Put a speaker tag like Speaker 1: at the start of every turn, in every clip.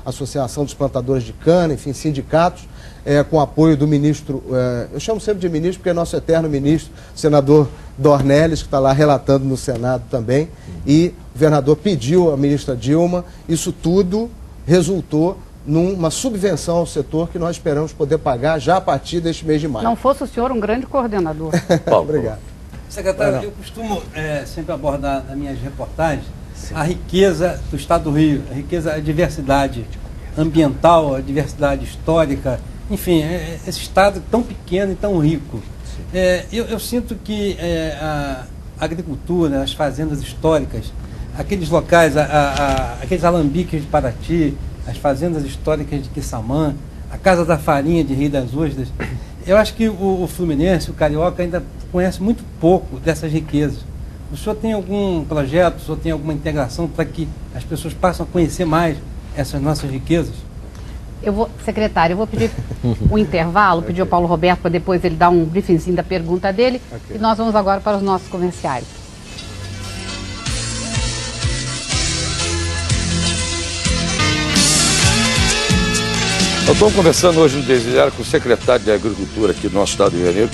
Speaker 1: Associação dos Plantadores de Cana, enfim, sindicatos, com apoio do ministro, eu chamo sempre de ministro porque é nosso eterno ministro, senador Dornelles, que está lá relatando no Senado também, e o governador pediu à ministra Dilma, isso tudo resultou numa subvenção ao setor que nós esperamos poder pagar já a partir deste mês de maio.
Speaker 2: Não fosse o senhor um grande coordenador.
Speaker 1: Obrigado.
Speaker 3: Secretário, eu costumo sempre abordar nas minhas reportagens a riqueza do Estado do Rio, a riqueza, a diversidade ambiental, a diversidade histórica, enfim, esse Estado tão pequeno e tão rico. Eu sinto que a agricultura, as fazendas históricas, aqueles locais, aqueles alambiques de Paraty, as fazendas históricas de Quissamã, a Casa da Farinha de Rio das Ostras, eu acho que o fluminense, o carioca, ainda conhece muito pouco dessas riquezas. O senhor tem algum projeto, o senhor tem alguma integração para que as pessoas passem a conhecer mais essas nossas riquezas?
Speaker 2: Secretário, eu vou pedir um intervalo, pedir ao Paulo Roberto para depois ele dar um briefingzinho da pergunta dele, e nós vamos agora para os nossos comerciais.
Speaker 4: Nós estamos conversando hoje no Desviar com o secretário de Agricultura aqui do nosso estado do Rio de Janeiro,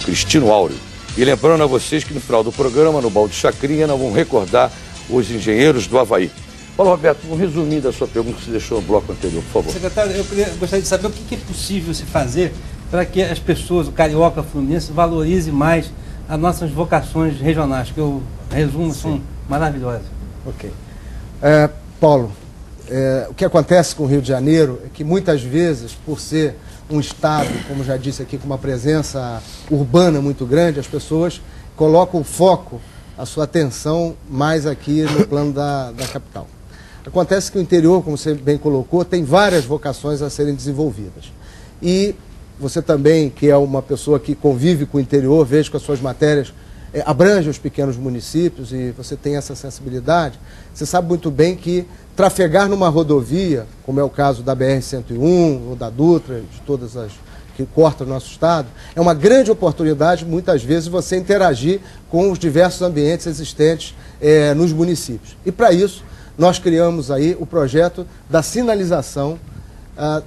Speaker 4: Cristino Áureo. E lembrando a vocês que no final do programa, no Balde Chacrinha, nós vamos recordar os engenheiros do Havaí. Paulo Roberto, um resuminho da sua pergunta que você deixou no bloco anterior, por favor.
Speaker 3: Secretário, eu gostaria de saber o que é possível se fazer para que as pessoas, o carioca, o fluminense, valorizem mais as nossas vocações regionais, que eu resumo, são maravilhosas.
Speaker 1: Ok. Paulo, o que acontece com o Rio de Janeiro é que muitas vezes, por ser um estado, como já disse aqui, com uma presença urbana muito grande, as pessoas colocam o foco, a sua atenção mais aqui no plano da capital. Acontece que o interior, como você bem colocou, tem várias vocações a serem desenvolvidas. E você também, que é uma pessoa que convive com o interior, vejo que as suas matérias abrange os pequenos municípios e você tem essa sensibilidade, você sabe muito bem que trafegar numa rodovia, como é o caso da BR-101 ou da Dutra, de todas as que cortam o nosso estado, é uma grande oportunidade, muitas vezes, você interagir com os diversos ambientes existentes nos municípios. E para isso, nós criamos aí o projeto da sinalização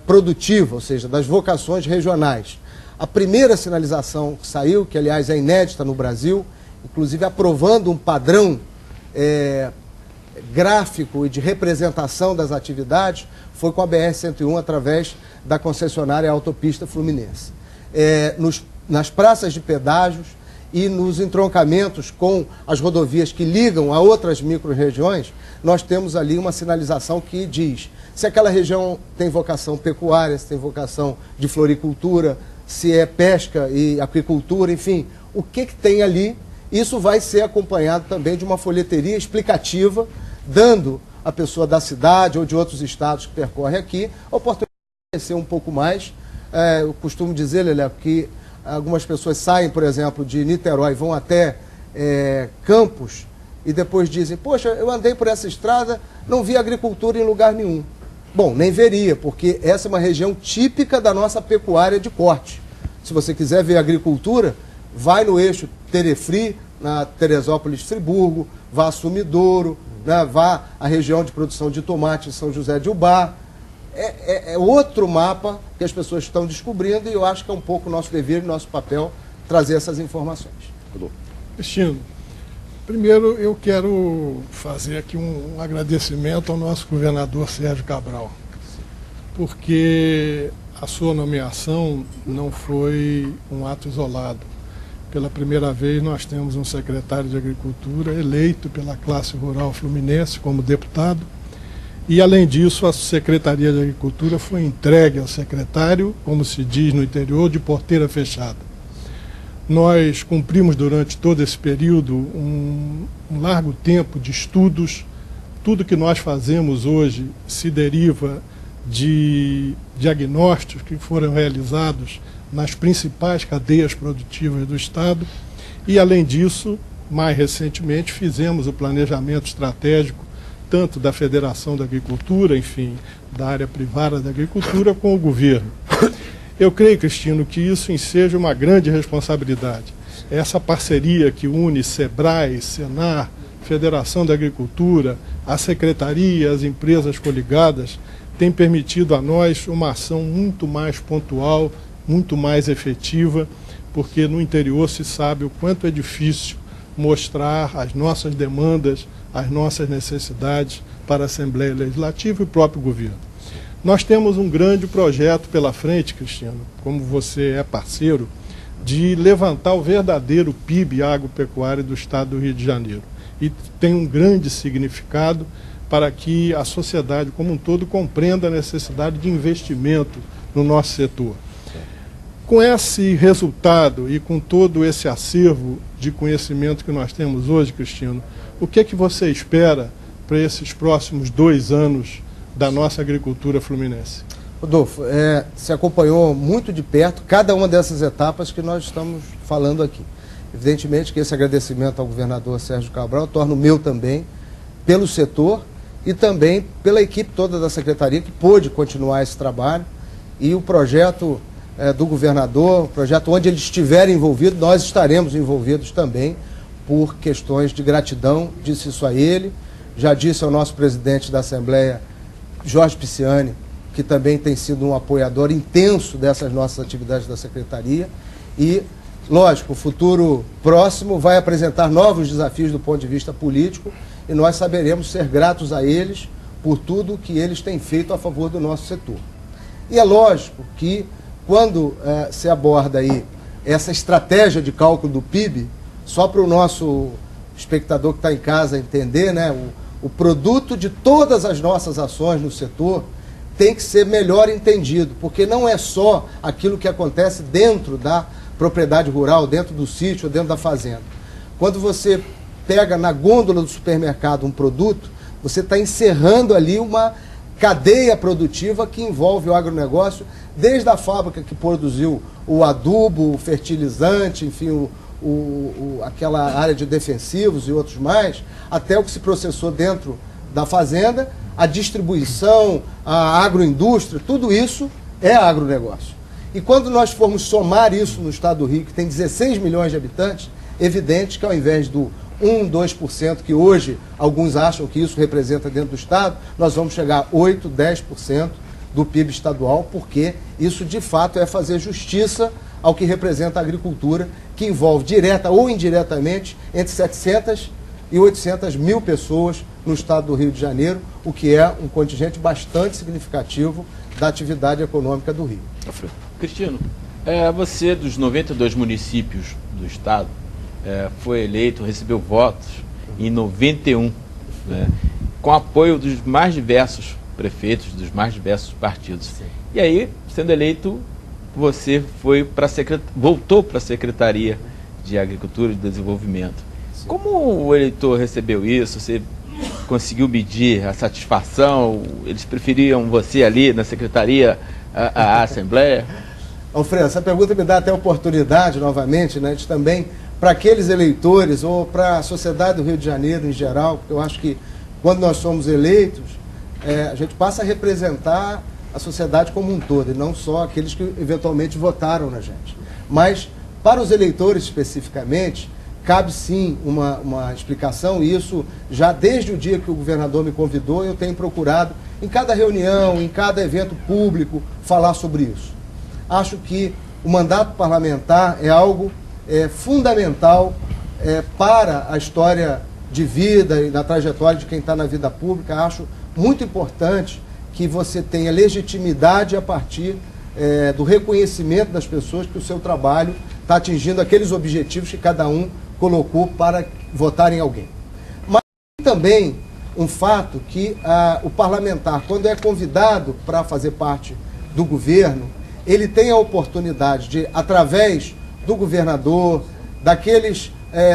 Speaker 1: produtiva, ou seja, das vocações regionais. A primeira sinalização que saiu, que aliás é inédita no Brasil, inclusive aprovando um padrão gráfico e de representação das atividades, foi com a BR-101 através da concessionária Autopista Fluminense. Nas praças de pedágios e nos entroncamentos com as rodovias que ligam a outras micro-regiões, nós temos ali uma sinalização que diz se aquela região tem vocação pecuária, se tem vocação de floricultura, se é pesca e aquicultura, enfim, o que tem ali. Isso vai ser acompanhado também de uma folheteria explicativa, dando à pessoa da cidade ou de outros estados que percorre aqui a oportunidade de conhecer um pouco mais. Eu costumo dizer, Lelé, que algumas pessoas saem, por exemplo, de Niterói, vão até Campos e depois dizem, poxa, eu andei por essa estrada, não vi agricultura em lugar nenhum. Bom, nem veria, porque essa é uma região típica da nossa pecuária de corte. Se você quiser ver agricultura, vai no eixo Terefri, na Teresópolis, Friburgo, vá a Sumidouro, né, vá à região de produção de tomate em São José de Ubá. É outro mapa que as pessoas estão descobrindo e eu acho que é um pouco nosso dever e nosso papel trazer essas informações.
Speaker 5: Cristino, primeiro eu quero fazer aqui um agradecimento ao nosso governador Sérgio Cabral, porque a sua nomeação não foi um ato isolado. Pela primeira vez nós temos um secretário de Agricultura eleito pela classe rural fluminense como deputado e, além disso, a Secretaria de Agricultura foi entregue ao secretário, como se diz no interior, de porteira fechada. Nós cumprimos durante todo esse período um largo tempo de estudos. Tudo que nós fazemos hoje se deriva de diagnósticos que foram realizados nas principais cadeias produtivas do Estado e, além disso, mais recentemente, fizemos o planejamento estratégico tanto da Federação da Agricultura, enfim, da área privada da agricultura, com o governo. Eu creio, Cristino, que isso enseja uma grande responsabilidade. Essa parceria que une SEBRAE, SENAR, Federação da Agricultura, a Secretaria, as empresas coligadas, tem permitido a nós uma ação muito mais pontual, muito mais efetiva, porque no interior se sabe o quanto é difícil mostrar as nossas demandas, as nossas necessidades para a Assembleia Legislativa e o próprio governo. Nós temos um grande projeto pela frente, Cristiano, como você é parceiro, de levantar o verdadeiro PIB agropecuário do Estado do Rio de Janeiro. E tem um grande significado para que a sociedade como um todo compreenda a necessidade de investimento no nosso setor. Com esse resultado e com todo esse acervo de conhecimento que nós temos hoje, Cristiano, o que é que você espera para esses próximos 2 anos da nossa agricultura fluminense?
Speaker 1: Rodolfo, se acompanhou muito de perto cada uma dessas etapas que nós estamos falando aqui. Evidentemente que esse agradecimento ao governador Sérgio Cabral torna o meu também, pelo setor e também pela equipe toda da Secretaria que pôde continuar esse trabalho. E o projeto do governador, o projeto onde ele estiver envolvido, nós estaremos envolvidos também por questões de gratidão, disse isso a ele. Já disse ao nosso presidente da Assembleia, Jorge Pisciani, que também tem sido um apoiador intenso dessas nossas atividades da Secretaria. E, lógico, o futuro próximo vai apresentar novos desafios do ponto de vista político e nós saberemos ser gratos a eles por tudo que eles têm feito a favor do nosso setor. E é lógico que, quando se aborda aí essa estratégia de cálculo do PIB, só para o nosso espectador que está em casa entender, né, o produto de todas as nossas ações no setor tem que ser melhor entendido, porque não é só aquilo que acontece dentro da propriedade rural, dentro do sítio, dentro da fazenda. Quando você pega na gôndola do supermercado um produto, você está encerrando ali uma cadeia produtiva que envolve o agronegócio, desde a fábrica que produziu o adubo, o fertilizante, enfim, aquela área de defensivos e outros mais, até o que se processou dentro da fazenda, a distribuição, a agroindústria, tudo isso é agronegócio. E quando nós formos somar isso no estado do Rio, que tem 16 milhões de habitantes, evidente que ao invés do 1, 2% que hoje alguns acham que isso representa dentro do estado, nós vamos chegar a 8, 10% do PIB estadual, porque isso de fato é fazer justiça ao que representa a agricultura, que envolve direta ou indiretamente entre 700 e 800 mil pessoas no estado do Rio de Janeiro, o que é um contingente bastante significativo da atividade econômica do Rio.
Speaker 6: Cristiano, você dos 92 municípios do estado foi eleito, recebeu votos em 91, né, com apoio dos mais diversos prefeitos, dos mais diversos partidos. Sim. E aí, sendo eleito, você voltou para a Secretaria de Agricultura e Desenvolvimento. Sim. Como o eleitor recebeu isso? Você conseguiu medir a satisfação? Eles preferiam você ali na Secretaria à Assembleia?
Speaker 1: Alfredo, essa pergunta me dá até oportunidade, novamente, né, de também, para aqueles eleitores ou para a sociedade do Rio de Janeiro em geral, porque eu acho que quando nós somos eleitos, a gente passa a representar a sociedade como um todo, e não só aqueles que eventualmente votaram na gente. Mas, para os eleitores especificamente, cabe sim uma explicação, e isso já desde o dia que o governador me convidou, eu tenho procurado, em cada reunião, em cada evento público, falar sobre isso. Acho que o mandato parlamentar é algo fundamental para a história de vida e da trajetória de quem está na vida pública. Acho muito importante que você tenha legitimidade a partir do reconhecimento das pessoas que o seu trabalho está atingindo aqueles objetivos que cada um colocou para votar em alguém. Mas também um fato que o parlamentar, quando é convidado para fazer parte do governo, ele tem a oportunidade de, através do governador, daqueles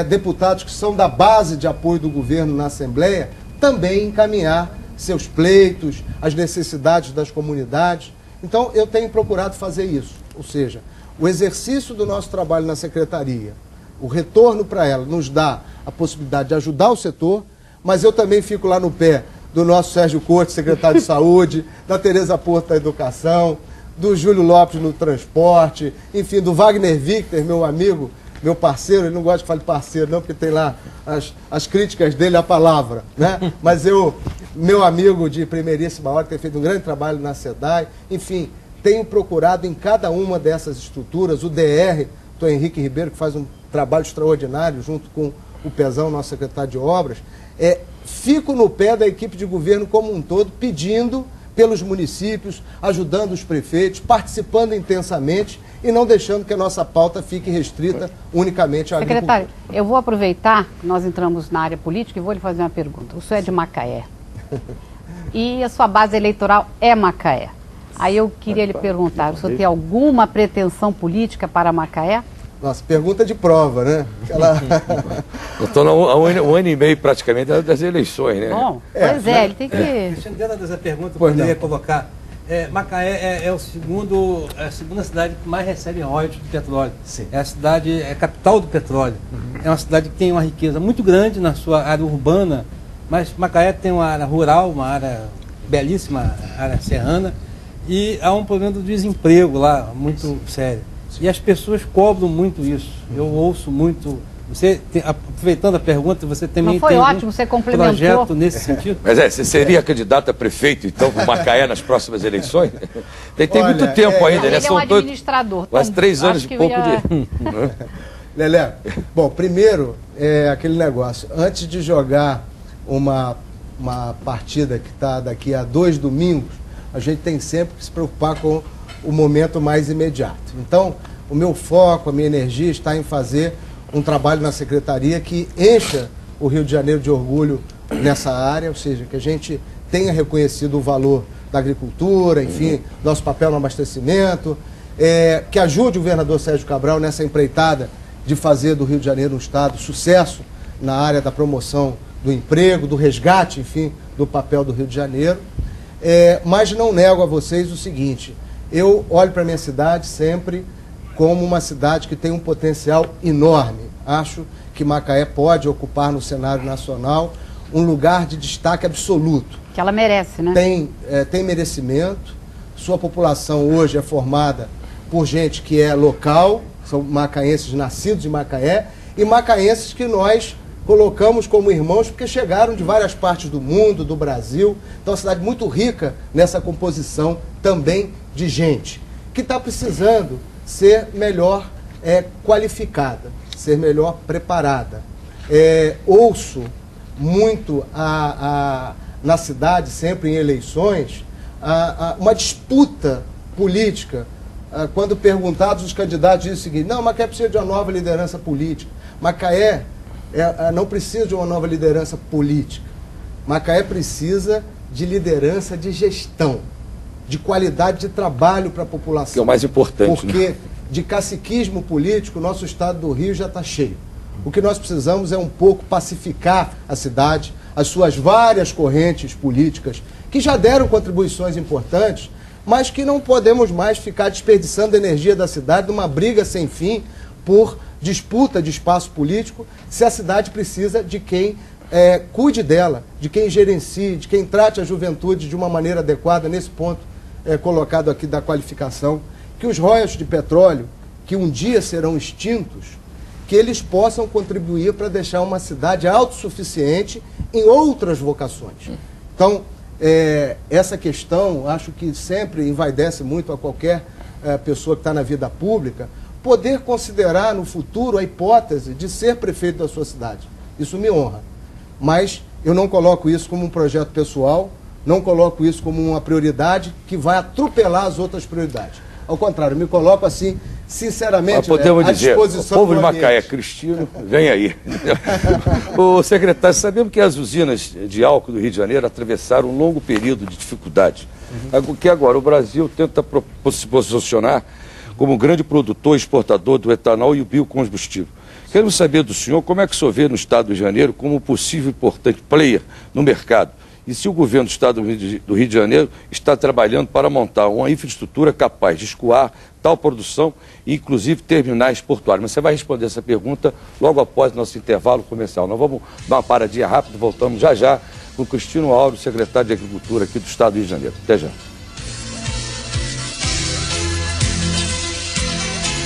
Speaker 1: deputados que são da base de apoio do governo na Assembleia, também encaminhar seus pleitos, as necessidades das comunidades. Então, eu tenho procurado fazer isso. Ou seja, o exercício do nosso trabalho na Secretaria, o retorno para ela, nos dá a possibilidade de ajudar o setor, mas eu também fico lá no pé do nosso Sérgio Cortes, secretário de Saúde, da Tereza Porto da Educação, do Júlio Lopes no transporte, enfim, do Wagner Victor, meu amigo, meu parceiro. Ele não gosta de falar de parceiro não, porque tem lá as críticas dele à palavra, né? Mas eu meu amigo de primeiríssima hora, que tem feito um grande trabalho na SEDAI, enfim, tenho procurado em cada uma dessas estruturas, o DR, o Henrique Ribeiro, que faz um trabalho extraordinário, junto com o Pezão, nosso secretário de Obras, fico no pé da equipe de governo como um todo, pedindo pelos municípios, ajudando os prefeitos, participando intensamente e não deixando que a nossa pauta fique restrita unicamente à agricultura.
Speaker 2: Secretário, eu vou aproveitar que nós entramos na área política e vou lhe fazer uma pergunta. O senhor é de Macaé e a sua base eleitoral é Macaé. Aí eu queria lhe perguntar, o senhor tem alguma pretensão política para Macaé?
Speaker 1: Nossa, pergunta de prova, né?
Speaker 4: Eu estou há um ano e meio praticamente das eleições, né?
Speaker 2: Bom, pois é, ele tem que...
Speaker 3: Dentro dessa pergunta, eu poderia colocar, Macaé é a segunda cidade que mais recebe royalties do petróleo.
Speaker 1: Sim.
Speaker 3: É a cidade, é a capital do petróleo. É uma cidade que tem uma riqueza muito grande na sua área urbana, mas Macaé tem uma área rural, uma área belíssima, área serrana, e há um problema do desemprego lá, muito sério. E as pessoas cobram muito isso. Eu ouço muito. Você, aproveitando a pergunta, você também
Speaker 2: Não foi
Speaker 3: tem
Speaker 2: ótimo, você complementou.
Speaker 3: Projeto nesse sentido?
Speaker 4: Mas você seria candidato a prefeito, então, por Macaé nas próximas eleições? Tem
Speaker 1: Olha,
Speaker 4: muito tempo ainda, né?
Speaker 2: Ele é um administrador.
Speaker 4: Quase 3 anos e pouco de...
Speaker 1: Lelé, bom, primeiro, aquele negócio. Antes de jogar uma partida que está daqui a 2 domingos, a gente tem sempre que se preocupar com o momento mais imediato. Então, o meu foco, a minha energia está em fazer um trabalho na secretaria que encha o Rio de Janeiro de orgulho nessa área, ou seja, que a gente tenha reconhecido o valor da agricultura, enfim, nosso papel no abastecimento, que ajude o governador Sérgio Cabral nessa empreitada de fazer do Rio de Janeiro um estado sucesso na área da promoção do emprego, do resgate, enfim, do papel do Rio de Janeiro. Mas não nego a vocês o seguinte: eu olho para a minha cidade sempre como uma cidade que tem um potencial enorme. Acho que Macaé pode ocupar no cenário nacional um lugar de destaque absoluto.
Speaker 2: Que ela merece, né?
Speaker 1: Tem merecimento. Sua população hoje é formada por gente que é local, são macaenses nascidos em Macaé, e macaenses que nós colocamos como irmãos porque chegaram de várias partes do mundo, do Brasil. Então, é uma cidade muito rica nessa composição também de gente, que está precisando ser melhor qualificada, ser melhor preparada. Ouço muito na cidade, sempre em eleições, uma disputa política. Quando perguntados, os candidatos dizem o seguinte: não, Macaé precisa de uma nova liderança política. Macaé não precisa de uma nova liderança política. Macaé precisa de liderança de gestão, de qualidade de trabalho para a população.
Speaker 4: Que é o mais importante.
Speaker 1: Porque de caciquismo político, nosso estado do Rio já está cheio. O que nós precisamos é um pouco pacificar a cidade, as suas várias correntes políticas, que já deram contribuições importantes, mas que não podemos mais ficar desperdiçando a energia da cidade numa briga sem fim por disputa de espaço político, se a cidade precisa de quem cuide dela, de quem gerencie, de quem trate a juventude de uma maneira adequada, nesse ponto colocado aqui da qualificação, que os royalties de petróleo, que um dia serão extintos, que eles possam contribuir para deixar uma cidade autossuficiente em outras vocações. Então, essa questão, acho que sempre envaidece muito a qualquer pessoa que está na vida pública, poder considerar no futuro a hipótese de ser prefeito da sua cidade. Isso me honra. Mas eu não coloco isso como um projeto pessoal, não coloco isso como uma prioridade que vai atropelar as outras prioridades. Ao contrário, me coloco assim, sinceramente,
Speaker 4: podemos
Speaker 1: à
Speaker 4: dizer,
Speaker 1: disposição
Speaker 4: o povo
Speaker 1: do
Speaker 4: de Macaé,
Speaker 1: ambiente.
Speaker 4: Cristino, vem aí. O secretário, sabemos que as usinas de álcool do Rio de Janeiro atravessaram um longo período de dificuldade, que agora o Brasil tenta se posicionar como grande produtor e exportador do etanol e o biocombustível. Queremos saber do senhor como é que o senhor vê no Estado do Rio de Janeiro como um possível importante player no mercado, e se o governo do Estado do Rio de Janeiro está trabalhando para montar uma infraestrutura capaz de escoar tal produção e, inclusive, terminais portuários. Mas você vai responder essa pergunta logo após o nosso intervalo comercial. Nós vamos dar uma paradinha rápida, voltamos já com o Cristino Áureo, secretário de Agricultura aqui do Estado do Rio de Janeiro. Até já.